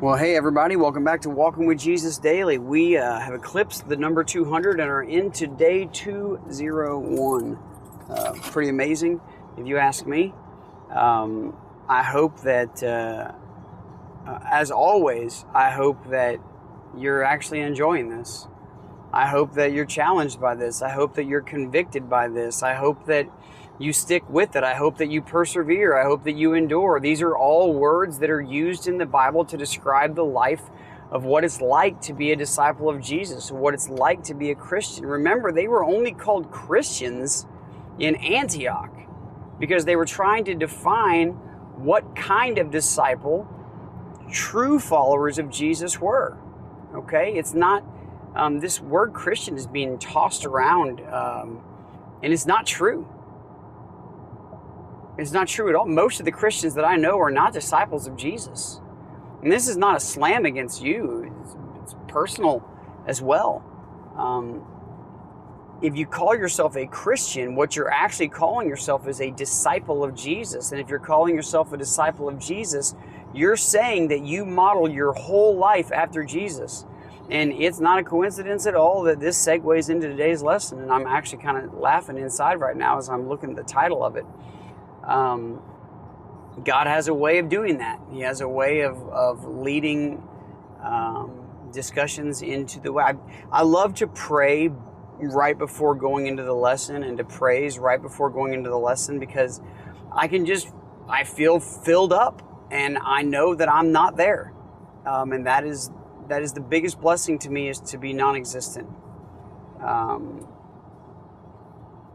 Well, hey everybody, welcome back to Walking with Jesus Daily. We have eclipsed the number 200 and are into day 201. Pretty amazing, if you ask me. I hope that, as always, I hope that you're actually enjoying this. I hope that you're challenged by this. I hope that you're convicted by this. I hope that you stick with it. I hope that you persevere. I hope that you endure. These are all words that are used in the Bible to describe the life of what it's like to be a disciple of Jesus, what it's like to be a Christian. Remember, they were only called Christians in Antioch because they were trying to define what kind of disciple true followers of Jesus were. Okay? It's not, this word Christian is being tossed around, and it's not true. It's not true at all. Most of the Christians that I know are not disciples of Jesus. And this is not a slam against you. It's personal as well. If you call yourself a Christian, what you're actually calling yourself is a disciple of Jesus. And if you're calling yourself a disciple of Jesus, you're saying that you model your whole life after Jesus. And it's not a coincidence at all that this segues into today's lesson. And I'm actually kind of laughing inside right now as I'm looking at the title of it. God has a way of doing that. He has a way of leading discussions into the way. I love to pray right before going into the lesson and to praise right before going into the lesson because I feel filled up and I know that I'm not there. And that is the biggest blessing to me, is to be non-existent.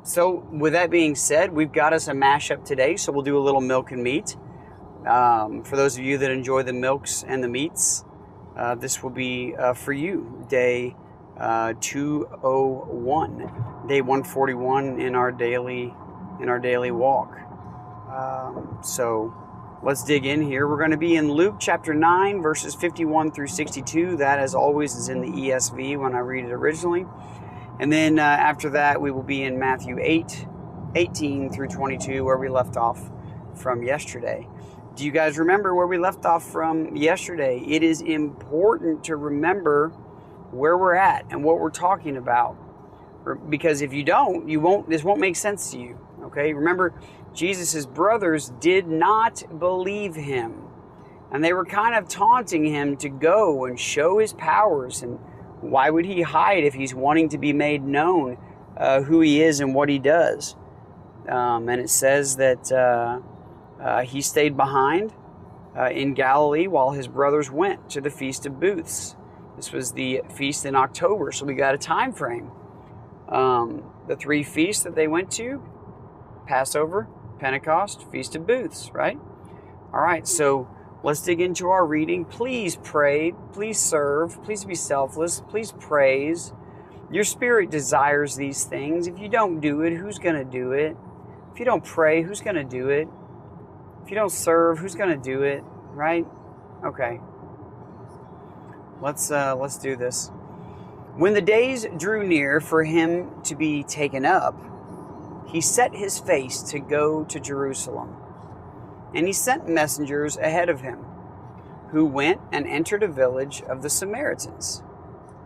So with that being said, we've got us a mashup today, so we'll do a little milk and meat. For those of you that enjoy the milks and the meats, this will be for you, day 201, day 141 in our daily walk. So let's dig in here. We're going to be in Luke chapter 9, verses 51 through 62. That, as always, is in the ESV when I read it originally. And then after that, we will be in Matthew 8, 18 through 22, where we left off from yesterday. Do you guys remember where we left off from yesterday? It is important to remember where we're at and what we're talking about. Because if you don't, this won't make sense to you. Okay? Remember, Jesus' brothers did not believe him. And they were kind of taunting him to go and show his powers. And why would he hide if he's wanting to be made known who he is and what he does? And it says that he stayed behind in Galilee while his brothers went to the Feast of Booths. This was the feast in October, so we got a time frame. The three feasts that they went to: Passover, Pentecost, Feast of Booths, right? All right, so let's dig into our reading. Please pray, please serve, please be selfless, please praise. Your spirit desires these things. If you don't do it, who's going to do it? If you don't pray, who's going to do it? If you don't serve, who's going to do it? Right? Okay. Let's do this. When the days drew near for him to be taken up, he set his face to go to Jerusalem. And he sent messengers ahead of him, who went and entered a village of the Samaritans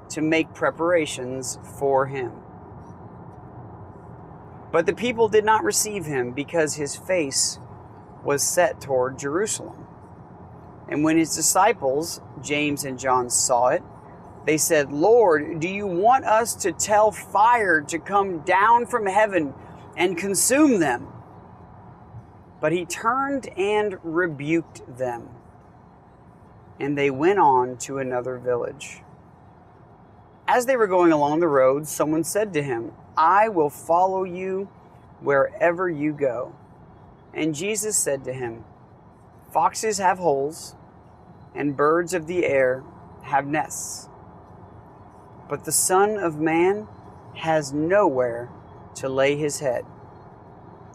to make preparations for him. But the people did not receive him because his face was set toward Jerusalem. And when his disciples, James and John, saw it, they said, "Lord, do you want us to tell fire to come down from heaven and consume them?" But he turned and rebuked them, and they went on to another village. As they were going along the road, someone said to him, "I will follow you wherever you go." And Jesus said to him, "Foxes have holes, and birds of the air have nests, but the Son of Man has nowhere to lay his head."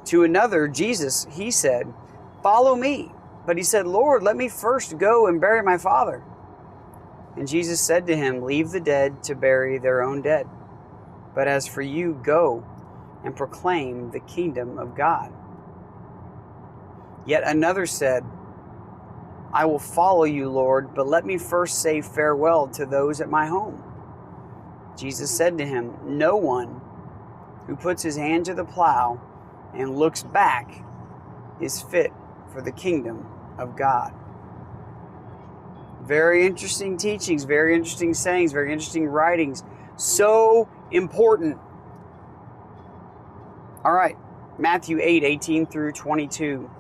To another, Jesus, he said, "Follow me." But he said, "Lord, let me first go and bury my father." And Jesus said to him, "Leave the dead to bury their own dead. But as for you, go and proclaim the kingdom of God." Yet another said, I will follow you, Lord, but let me first say farewell to those at my home." Jesus said to him, "No one who puts his hand to the plow and looks back is fit for the kingdom of God." Very interesting teachings, very interesting sayings, very interesting writings. So important. All right, Matthew 8:18 through 22.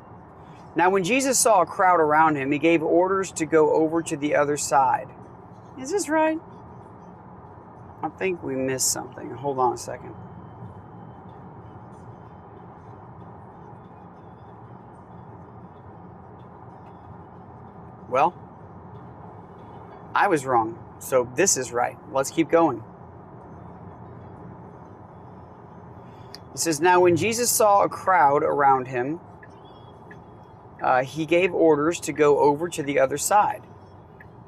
Now when Jesus saw a crowd around him, he gave orders to go over to the other side. Is this right? I think we missed something. Hold on a second. Well, I was wrong. So this is right. Let's keep going. It says, now when Jesus saw a crowd around him, he gave orders to go over to the other side.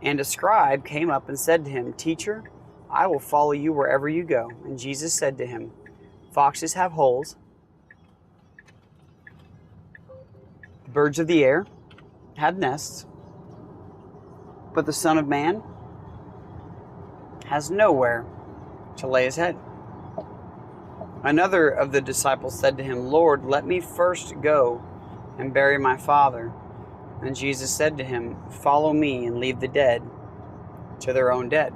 And a scribe came up and said to him, "Teacher, I will follow you wherever you go." And Jesus said to him, "Foxes have holes, birds of the air have nests, but the Son of Man has nowhere to lay his head." Another of the disciples said to him, "Lord, let me first go and bury my father." And Jesus said to him, "Follow me and leave the dead to their own dead."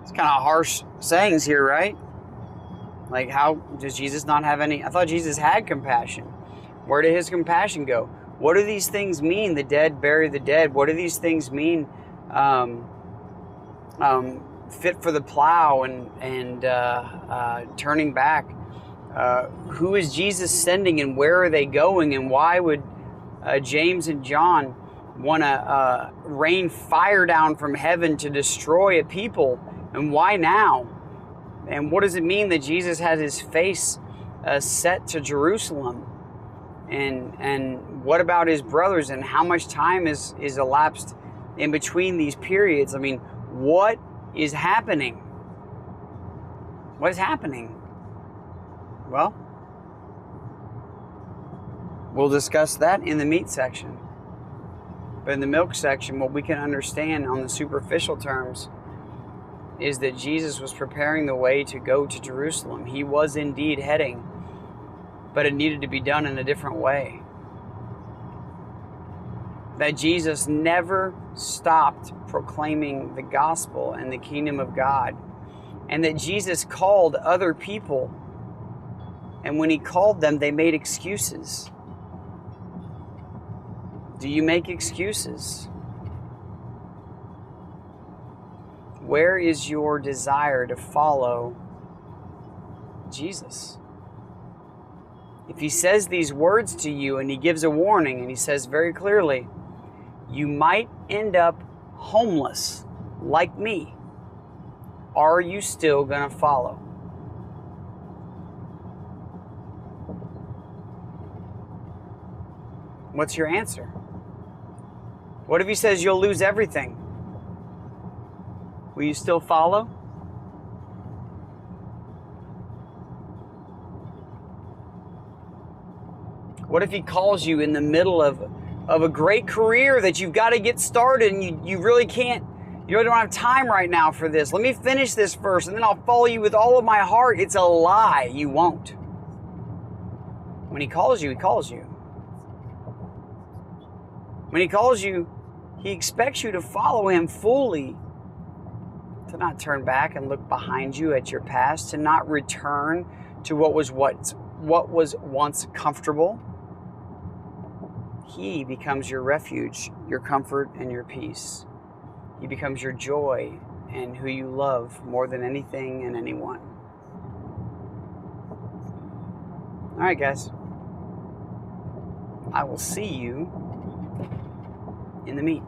It's kind of harsh sayings here, right? Like, how does Jesus not have any? I thought Jesus had compassion. Where did his compassion go? What do these things mean? The dead bury the dead. What do these things mean? Fit for the plow and turning back. Who is Jesus sending and where are they going? And why would James and John want to rain fire down from heaven to destroy a people? And why now? And what does it mean that Jesus has his face set to Jerusalem? And what about his brothers? And how much time is elapsed in between these periods? I mean, what is happening? What is happening? Well, we'll discuss that in the meat section. But in the milk section, what we can understand on the superficial terms is that Jesus was preparing the way to go to Jerusalem. He was indeed heading, but it needed to be done in a different way. That Jesus never stopped proclaiming the gospel and the kingdom of God. And that Jesus called other people, and when he called them, they made excuses. Do you make excuses? Where is your desire to follow Jesus? If he says these words to you and he gives a warning and he says very clearly, you might end up homeless like me, are you still going to follow? What's your answer? What if he says you'll lose everything? Will you still follow? What if he calls you in the middle of a great career that you've got to get started and you really can't, you really don't have time right now for this. Let me finish this first and then I'll follow you with all of my heart. It's a lie. You won't. When he calls you, he calls you. When he calls you, he expects you to follow him fully, to not turn back and look behind you at your past, to not return to what was once comfortable. He becomes your refuge, your comfort, and your peace. He becomes your joy and who you love more than anything and anyone. All right, guys. I will see you in the meat.